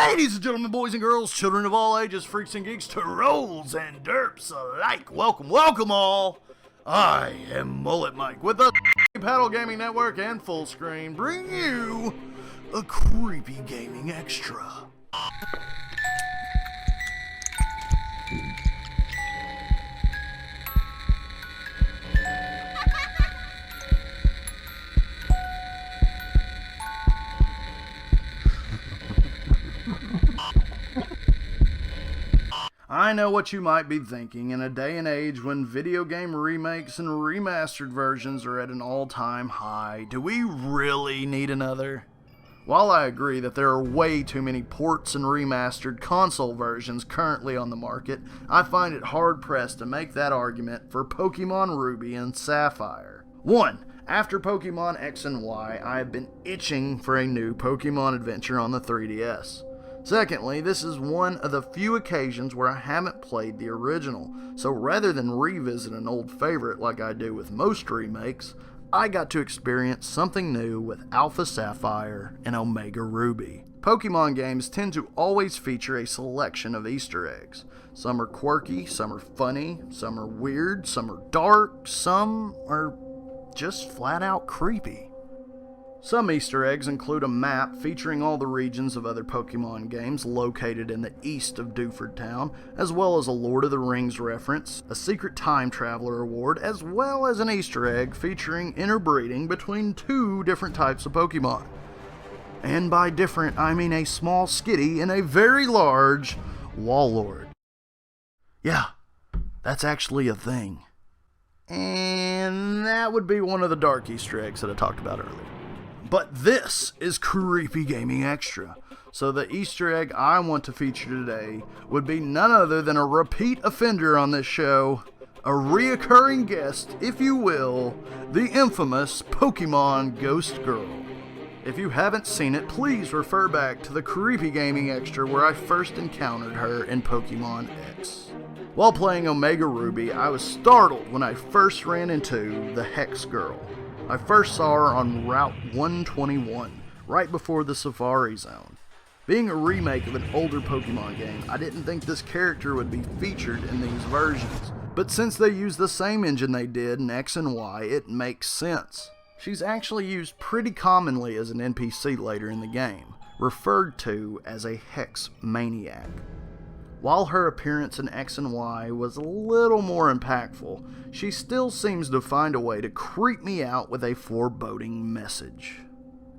Ladies and gentlemen, boys and girls, children of all ages, freaks and geeks, trolls and derps alike, welcome all. I am Mullet Mike with the Paddle Gaming Network and Fullscreen, bring you a creepy gaming extra. I know what you might be thinking. In a day and age when video game remakes and remastered versions are at an all-time high, do we really need another? While I agree that there are way too many ports and remastered console versions currently on the market, I find it hard-pressed to make that argument for Pokemon Ruby and Sapphire. 1. After Pokemon X and Y, I have been itching for a new Pokemon adventure on the 3DS. Secondly, this is one of the few occasions where I haven't played the original, so rather than revisit an old favorite like I do with most remakes, I got to experience something new with Alpha Sapphire and Omega Ruby. Pokemon games tend to always feature a selection of Easter eggs. Some are quirky, some are funny, some are weird, some are dark, some are just flat out creepy. Some Easter eggs include a map featuring all the regions of other Pokemon games located in the east of Dewford Town, as well as a Lord of the Rings reference, a secret time traveler award, as well as an Easter egg featuring interbreeding between two different types of Pokemon. And by different, I mean a small Skitty and a very large Wallord. Yeah, that's actually a thing. And that would be one of the dark Easter eggs that I talked about earlier. But this is Creepy Gaming Extra, so the Easter egg I want to feature today would be none other than a repeat offender on this show, a reoccurring guest, if you will, the infamous Pokemon Ghost Girl. If you haven't seen it, please refer back to the Creepy Gaming Extra where I first encountered her in Pokemon X. While playing Omega Ruby, I was startled when I first ran into the Hex Girl. I first saw her on Route 121, right before the Safari Zone. Being a remake of an older Pokemon game, I didn't think this character would be featured in these versions, but since they used the same engine they did in X and Y, it makes sense. She's actually used pretty commonly as an NPC later in the game, referred to as a Hex Maniac. While her appearance in X and Y was a little more impactful, she still seems to find a way to creep me out with a foreboding message.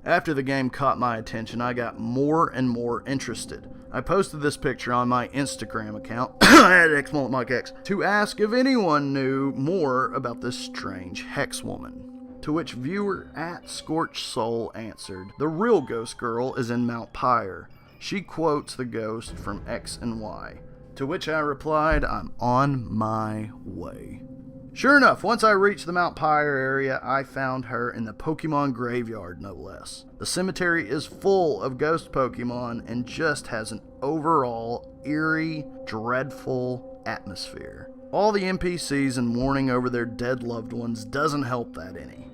After the game caught my attention, I got more and more interested. I posted this picture on my Instagram account, @XMulletMikeX, to ask if anyone knew more about this strange Hex woman. To which viewer @ScorchedSoul answered, "The real Ghost Girl is in Mount Pyre. She quotes the ghost from X and Y." To which I replied, "I'm on my way." Sure enough, once I reached the Mount Pyre area, I found her in the Pokemon graveyard, no less. The cemetery is full of ghost Pokemon and just has an overall eerie, dreadful atmosphere. All the NPCs and mourning over their dead loved ones doesn't help that any.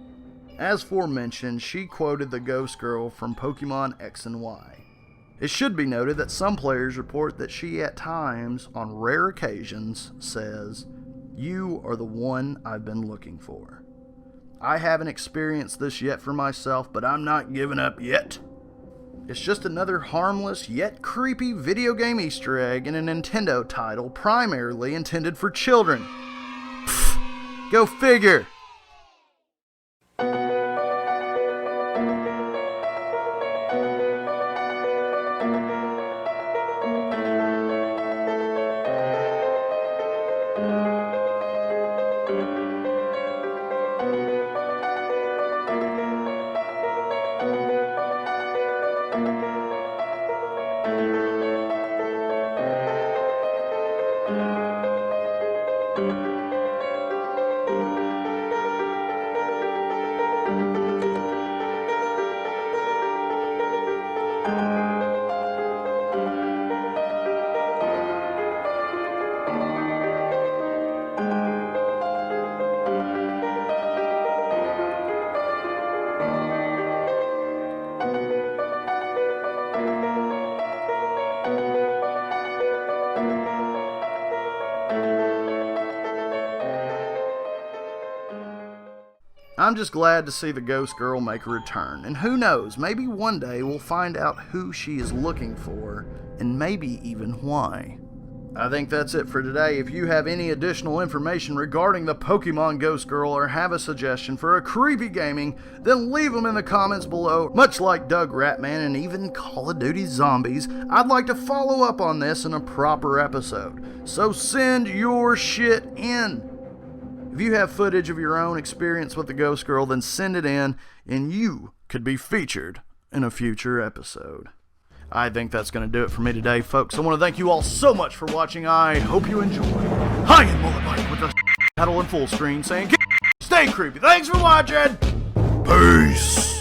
As forementioned, she quoted the Ghost Girl from Pokemon X and Y. It should be noted that some players report that she at times, on rare occasions, says, "You are the one I've been looking for." I haven't experienced this yet for myself, but I'm not giving up yet. It's just another harmless yet creepy video game Easter egg in a Nintendo title primarily intended for children. Pfft, go figure! I'm just glad to see the ghost girl make a return, and who knows, maybe one day we'll find out who she is looking for, and maybe even why. I think that's it for today. If you have any additional information regarding the Pokemon Ghost Girl or have a suggestion for a creepy gaming, then leave them in the comments below. Much like Doug Ratman and even Call of Duty Zombies, I'd like to follow up on this in a proper episode. So send your shit in. If you have footage of your own experience with the Ghost Girl, then send it in and you could be featured in a future episode. I think that's going to do it for me today, folks. I want to thank you all so much for watching. I hope you enjoyed. Hi, and Mullet Mike with the Paddle and Full Screen saying, stay creepy. Thanks for watching. Peace.